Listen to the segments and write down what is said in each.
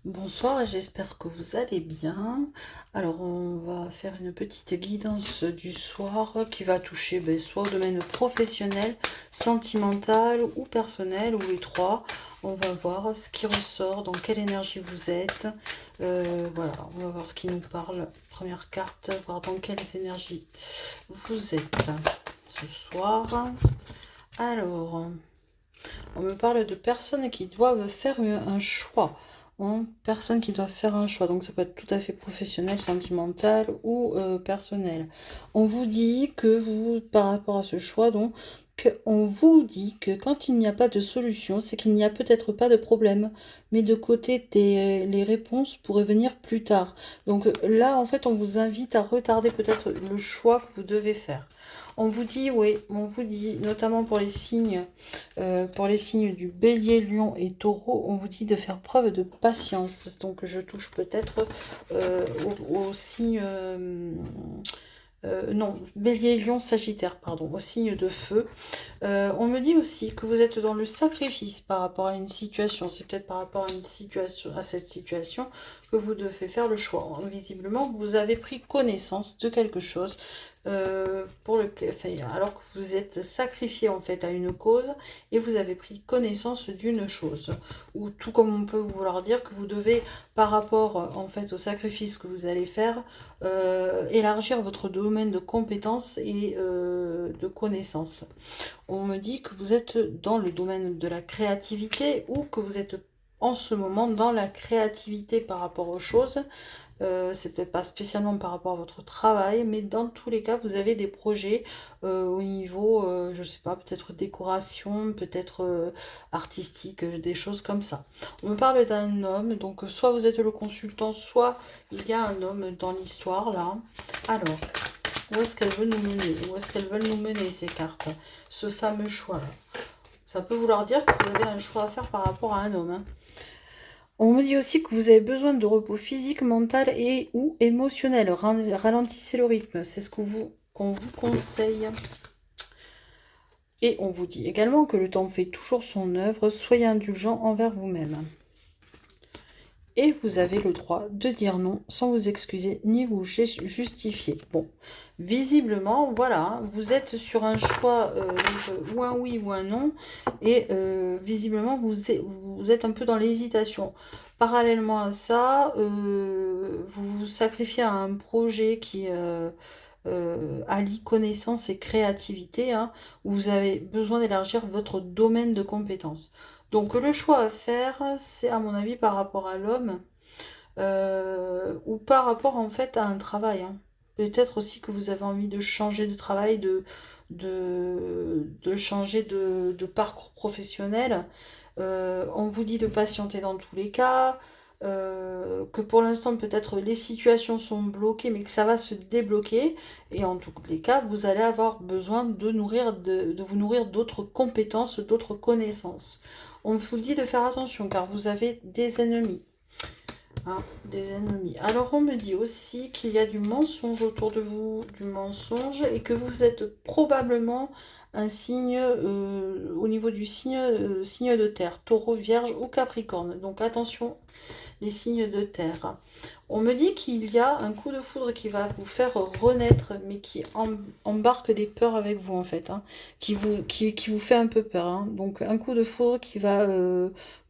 Bonsoir, j'espère que vous allez bien. Alors, on va faire une petite guidance du soir qui va toucher soit au domaine professionnel, sentimental ou personnel, ou les trois. On va voir ce qui ressort, dans quelle énergie vous êtes. Voilà, on va voir ce qui nous parle. Première carte, voir dans quelles énergies vous êtes ce soir. Alors, on me parle de personnes qui doivent faire un choix. Personnes qui doivent faire un choix. Donc ça peut être tout à fait professionnel, sentimental ou personnel. On vous dit que vous, par rapport à ce choix, donc, on vous dit que quand il n'y a pas de solution, c'est qu'il n'y a peut-être pas de problème, mais de côté les réponses pourraient venir plus tard. Donc là, en fait, on vous invite à retarder peut-être le choix que vous devez faire. On vous dit, oui, on vous dit, notamment pour les signes du Bélier, Lion et Taureau, on vous dit de faire preuve de patience. Donc je touche peut-être au signe... non, Bélier, Lion, Sagittaire, pardon, au signe de feu. On me dit aussi que vous êtes dans le sacrifice par rapport à une situation. C'est peut-être par rapport à une situation, à cette situation que vous devez faire le choix. Visiblement, vous avez pris connaissance de quelque chose alors que vous êtes sacrifié en fait à une cause et vous avez pris connaissance d'une chose. Ou tout comme on peut vouloir dire que vous devez, par rapport en fait au sacrifice que vous allez faire, élargir votre domaine de compétences et de connaissances. On me dit que vous êtes dans le domaine de la créativité ou que vous êtes en ce moment dans la créativité par rapport aux choses. C'est peut-être pas spécialement par rapport à votre travail, mais dans tous les cas, vous avez des projets au niveau, je sais pas, peut-être décoration, peut-être artistique, des choses comme ça. On me parle d'un homme, donc soit vous êtes le consultant, soit il y a un homme dans l'histoire là. Alors, où est-ce qu'elles veulent nous mener? Où est-ce qu'elles veulent nous mener ces cartes? Ce fameux choix là. Ça peut vouloir dire que vous avez un choix à faire par rapport à un homme, hein. On me dit aussi que vous avez besoin de repos physique, mental et ou émotionnel. Ralentissez le rythme, c'est ce qu'on vous conseille. Et on vous dit également que le temps fait toujours son œuvre, soyez indulgent envers vous-même. Et vous avez le droit de dire non sans vous excuser ni vous justifier. Bon, visiblement, voilà, vous êtes sur un choix, ou un oui ou un non, et visiblement, vous êtes un peu dans l'hésitation. Parallèlement à ça, vous vous sacrifiez à un projet qui allie connaissance et créativité, hein, où vous avez besoin d'élargir votre domaine de compétences. Donc le choix à faire, c'est à mon avis par rapport à l'homme ou par rapport en fait à un travail, hein. Peut-être aussi que vous avez envie de changer de travail, de changer de parcours professionnel. On vous dit de patienter dans tous les cas, que pour l'instant peut-être les situations sont bloquées mais que ça va se débloquer et en tous les cas vous allez avoir besoin de vous nourrir d'autres compétences, d'autres connaissances. On vous dit de faire attention car vous avez des ennemis. Hein, des ennemis. Alors on me dit aussi qu'il y a du mensonge autour de vous, du mensonge, et que vous êtes probablement un signe au niveau du signe de terre, taureau, vierge ou capricorne. Donc attention, les signes de terre. On me dit qu'il y a un coup de foudre qui va vous faire renaître, mais qui embarque des peurs avec vous en fait, hein, qui vous fait un peu peur, hein. Donc un coup de foudre qui va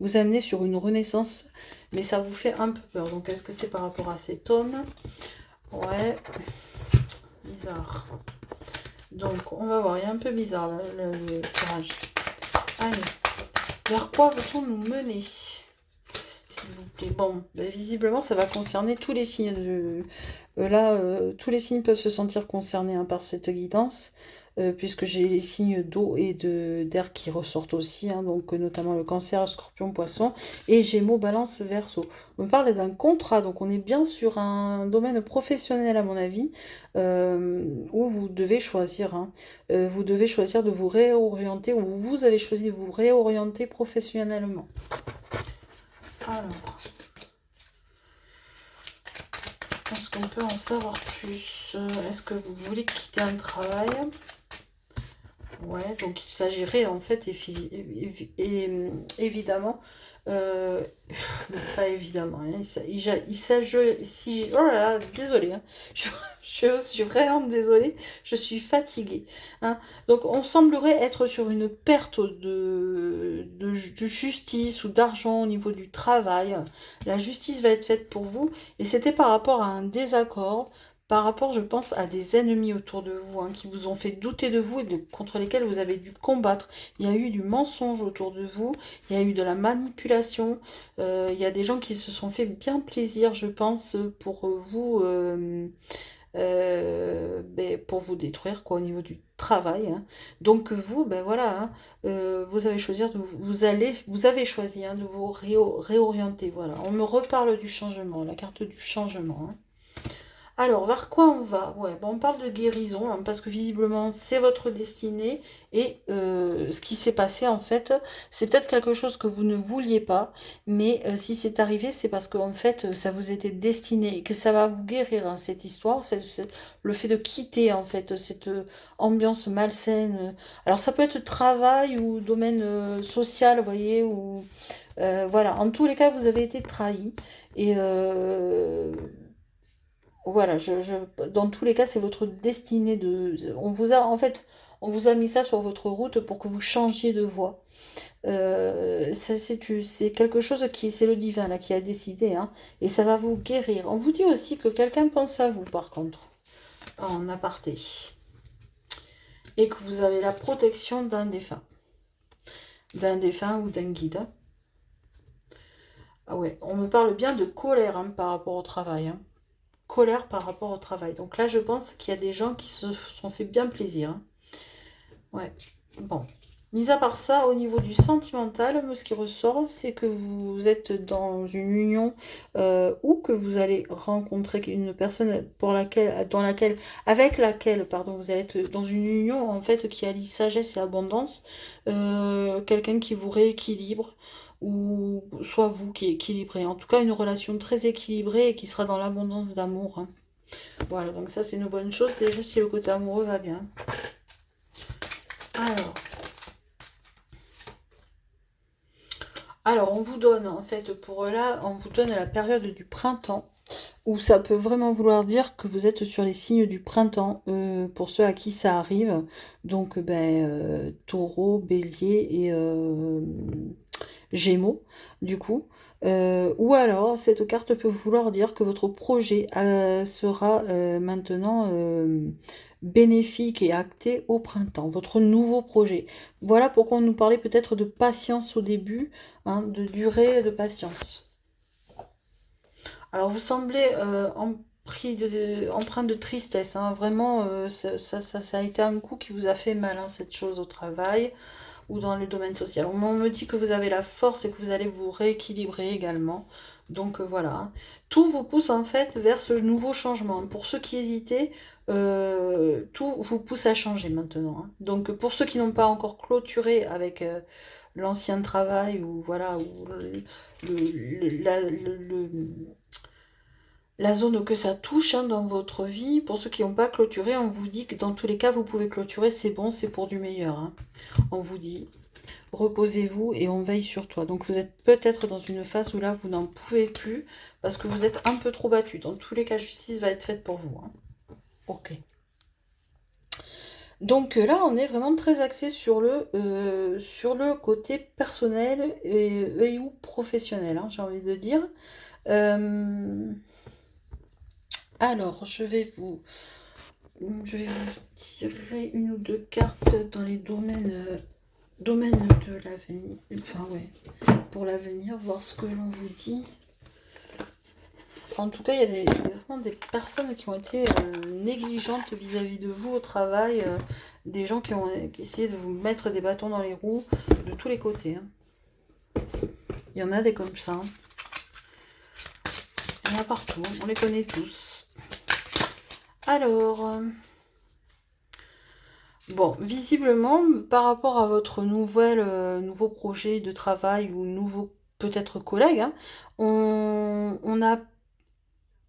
vous amener sur une renaissance, mais ça vous fait un peu peur. Donc est-ce que c'est par rapport à cet homme? Ouais, bizarre. Donc on va voir, il est un peu bizarre là, le tirage. Allez, vers quoi veut-on nous mener? Bon, ben, visiblement, ça va concerner tous les signes. Tous les signes peuvent se sentir concernés, hein, par cette guidance, puisque j'ai les signes d'eau et d'air qui ressortent aussi, hein, donc notamment le cancer, scorpion, poisson, et gémeaux, balance, verseau. On me parle d'un contrat, donc on est bien sur un domaine professionnel à mon avis, où vous devez choisir, hein. Vous devez choisir de vous réorienter, ou vous avez choisi de vous réorienter professionnellement. Alors, est-ce qu'on peut en savoir plus? Est-ce que vous voulez quitter un travail? Ouais, donc il s'agirait en fait évidemment Euh, Pas évidemment. Hein. Oh là là, désolée. Hein. Je suis vraiment désolée. Je suis fatiguée. Hein. Donc, on semblerait être sur une perte de justice ou d'argent au niveau du travail. La justice va être faite pour vous. Et c'était par rapport à un désaccord. Par rapport, je pense, à des ennemis autour de vous, hein, qui vous ont fait douter de vous et contre lesquels vous avez dû combattre. Il y a eu du mensonge autour de vous, il y a eu de la manipulation, il y a des gens qui se sont fait bien plaisir, je pense, pour vous, pour vous détruire, quoi, au niveau du travail. Hein. Donc vous, ben voilà, hein, vous avez choisi de vous avez choisi hein, de vous réorienter. Voilà, on me reparle du changement, la carte du changement. Hein. Alors, vers quoi on va? Ouais, bon, on parle de guérison, hein, parce que visiblement, c'est votre destinée, et ce qui s'est passé, en fait, c'est peut-être quelque chose que vous ne vouliez pas, mais si c'est arrivé, c'est parce qu'en fait, ça vous était destiné, et que ça va vous guérir, hein, cette histoire, le fait de quitter, en fait, cette ambiance malsaine. Alors, ça peut être travail ou domaine social, vous voyez, ou... voilà, en tous les cas, vous avez été trahi, et... voilà, dans tous les cas, c'est votre destinée de. On vous a, en fait, on vous a mis ça sur votre route pour que vous changiez de voie. C'est quelque chose qui, c'est le divin là qui a décidé, hein, et ça va vous guérir. On vous dit aussi que quelqu'un pense à vous, par contre, en aparté, et que vous avez la protection d'un défunt ou d'un guide. Hein. Ah ouais, on me parle bien de colère hein, par rapport au travail. Hein. Colère par rapport au travail. Donc là, je pense qu'il y a des gens qui se sont fait bien plaisir. Hein. Ouais. Bon. Mis à part ça, au niveau du sentimental, ce qui ressort, c'est que vous êtes dans une union ou que vous allez rencontrer une personne avec laquelle, pardon, vous allez être dans une union en fait qui allie sagesse et abondance, quelqu'un qui vous rééquilibre ou soit vous qui équilibrez. En tout cas, une relation très équilibrée et qui sera dans l'abondance d'amour. Hein. Voilà, donc ça c'est une bonne chose déjà si le côté amoureux va bien. Alors. Alors, on vous donne, en fait, pour là, on vous donne la période du printemps, où ça peut vraiment vouloir dire que vous êtes sur les signes du printemps, pour ceux à qui ça arrive. Donc, taureau, bélier et gémeaux, du coup. Ou alors, cette carte peut vouloir dire que votre projet sera maintenant bénéfique et acté au printemps, votre nouveau projet. Voilà pourquoi on nous parlait peut-être de patience au début, hein, de durée et de patience. Alors, vous semblez empreint de tristesse, hein, vraiment, ça a été un coup qui vous a fait mal, hein, cette chose au travail ou dans le domaine social. On me dit que vous avez la force et que vous allez vous rééquilibrer également. Donc voilà, hein. Tout vous pousse en fait vers ce nouveau changement. Pour ceux qui hésitaient, tout vous pousse à changer maintenant. Hein. Donc pour ceux qui n'ont pas encore clôturé avec l'ancien travail ou voilà, ou la zone que ça touche hein, dans votre vie, pour ceux qui n'ont pas clôturé, on vous dit que dans tous les cas, vous pouvez clôturer, c'est bon, c'est pour du meilleur. Hein. On vous dit, reposez-vous et on veille sur toi. Donc vous êtes peut-être dans une phase où là, vous n'en pouvez plus, parce que vous êtes un peu trop battu. Dans tous les cas, justice va être faite pour vous. Hein. Ok. Donc là, on est vraiment très axé sur le côté personnel et ou professionnel, hein, j'ai envie de dire. Alors, je vais vous tirer une ou deux cartes dans les domaines de l'avenir. Enfin, ouais, pour l'avenir, voir ce que l'on vous dit. En tout cas, il y a vraiment des personnes qui ont été négligentes vis-à-vis de vous au travail. Des gens qui ont essayé de vous mettre des bâtons dans les roues de tous les côtés. Hein. Il y en a des comme ça. Hein. Il y en a partout. On les connaît tous. Alors, bon, visiblement, par rapport à votre nouveau projet de travail ou nouveau peut-être collègue, hein, on a...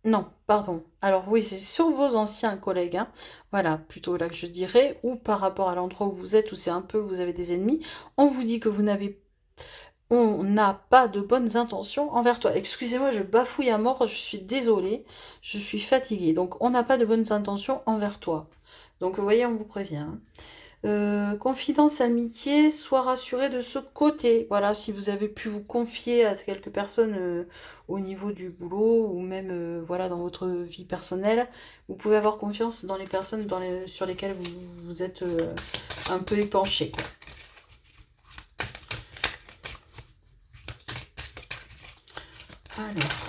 Non, pardon. Alors oui, c'est sur vos anciens collègues, hein, voilà, plutôt là que je dirais, ou par rapport à l'endroit où vous êtes, où c'est un peu, vous avez des ennemis, on vous dit que vous n'avez on n'a pas de bonnes intentions envers toi. Excusez-moi, je bafouille à mort, je suis désolée, je suis fatiguée. Donc, on n'a pas de bonnes intentions envers toi. Donc, vous voyez, on vous prévient. Hein. Confidence, amitié, sois rassuré de ce côté. Voilà, si vous avez pu vous confier à quelques personnes au niveau du boulot ou même voilà dans votre vie personnelle, vous pouvez avoir confiance dans les personnes sur lesquelles vous êtes un peu épanché. Quoi. Alors.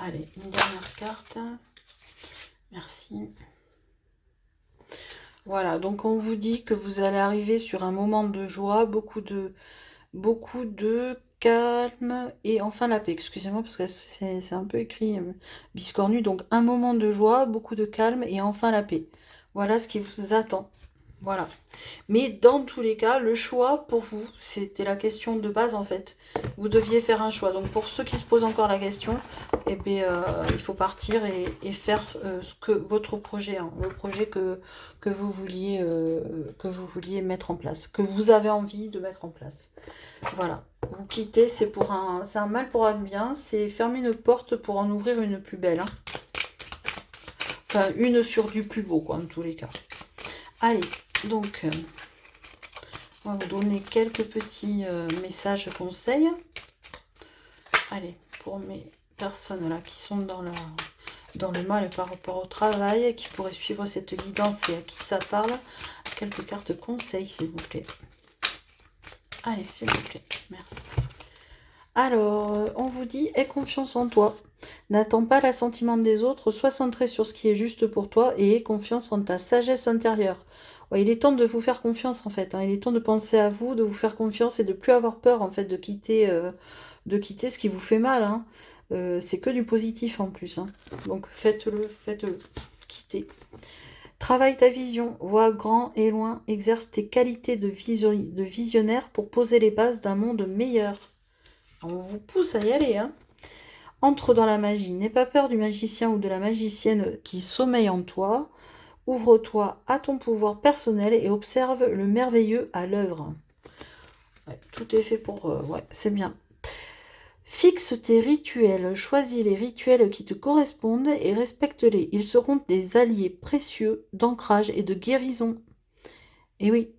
Allez, une dernière carte. Merci. Voilà, donc on vous dit que vous allez arriver sur un moment de joie, beaucoup de calme et enfin la paix. Excusez-moi parce que c'est un peu écrit biscornu. Donc un moment de joie, beaucoup de calme et enfin la paix. Voilà ce qui vous attend. Voilà. Mais dans tous les cas, le choix pour vous, c'était la question de base en fait. Vous deviez faire un choix. Donc pour ceux qui se posent encore la question, eh bien, il faut partir et faire ce que votre projet, hein, le projet que vous vouliez mettre en place, que vous avez envie de mettre en place. Voilà. Vous quittez, c'est un mal pour un bien, c'est fermer une porte pour en ouvrir une plus belle. Hein. Enfin, une sur du plus beau, quoi, en tous les cas. Allez, donc, on va vous donner quelques petits messages conseils. Allez, pour mes personnes là qui sont dans le mal par rapport au travail, qui pourraient suivre cette guidance et à qui ça parle, quelques cartes conseils, s'il vous plaît. Allez, s'il vous plaît, merci. Alors, on vous dit, aie confiance en toi. N'attends pas l'assentiment des autres, sois centré sur ce qui est juste pour toi et aie confiance en ta sagesse intérieure. Ouais, il est temps de vous faire confiance en fait. Hein. Il est temps de penser à vous, de vous faire confiance et de plus avoir peur en fait de quitter ce qui vous fait mal. Hein. C'est que du positif en plus. Hein. Donc faites-le, quittez. Travaille ta vision, vois grand et loin, exerce tes qualités de visionnaire pour poser les bases d'un monde meilleur. On vous pousse à y aller, hein. Entre dans la magie, n'aie pas peur du magicien ou de la magicienne qui sommeille en toi. Ouvre-toi à ton pouvoir personnel et observe le merveilleux à l'œuvre. Ouais, tout est fait pour... ouais, c'est bien. Fixe tes rituels, choisis les rituels qui te correspondent et respecte-les. Ils seront des alliés précieux d'ancrage et de guérison. Et oui.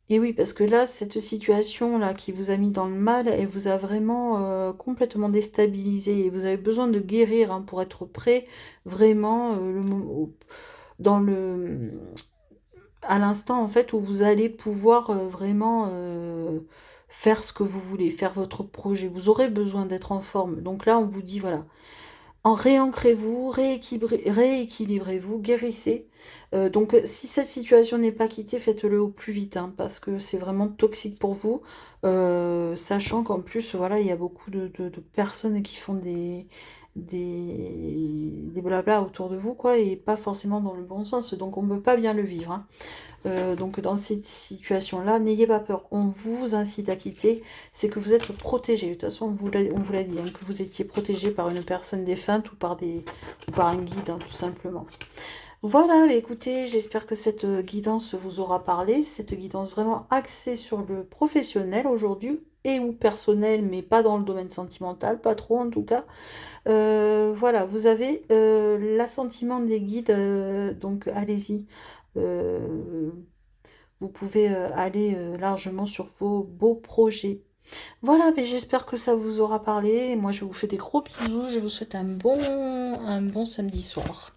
Et oui, parce que là, cette situation-là qui vous a mis dans le mal, elle vous a vraiment complètement déstabilisé. Et vous avez besoin de guérir hein, pour être prêt vraiment à l'instant en fait où vous allez pouvoir vraiment faire ce que vous voulez, faire votre projet. Vous aurez besoin d'être en forme. Donc là, on vous dit voilà. Réancrez-vous, rééquilibrez-vous, guérissez. Donc si cette situation n'est pas quittée, faites-le au plus vite, hein, parce que c'est vraiment toxique pour vous. Sachant qu'en plus, voilà, il y a beaucoup de personnes qui font des blabla autour de vous, quoi, et pas forcément dans le bon sens. Donc on ne peut pas bien le vivre. Hein. Donc dans cette situation-là, n'ayez pas peur. On vous incite à quitter. C'est que vous êtes protégé. De toute façon, on vous l'a dit, hein, que vous étiez protégé par une personne défunte ou par un guide, hein, tout simplement. Voilà, écoutez, j'espère que cette guidance vous aura parlé. Cette guidance vraiment axée sur le professionnel aujourd'hui et ou personnel, mais pas dans le domaine sentimental, pas trop en tout cas. Voilà, vous avez l'assentiment des guides, donc allez-y. Vous pouvez aller largement sur vos beaux projets. Voilà, mais j'espère que ça vous aura parlé. Moi, je vous fais des gros bisous. Je vous souhaite un bon samedi soir.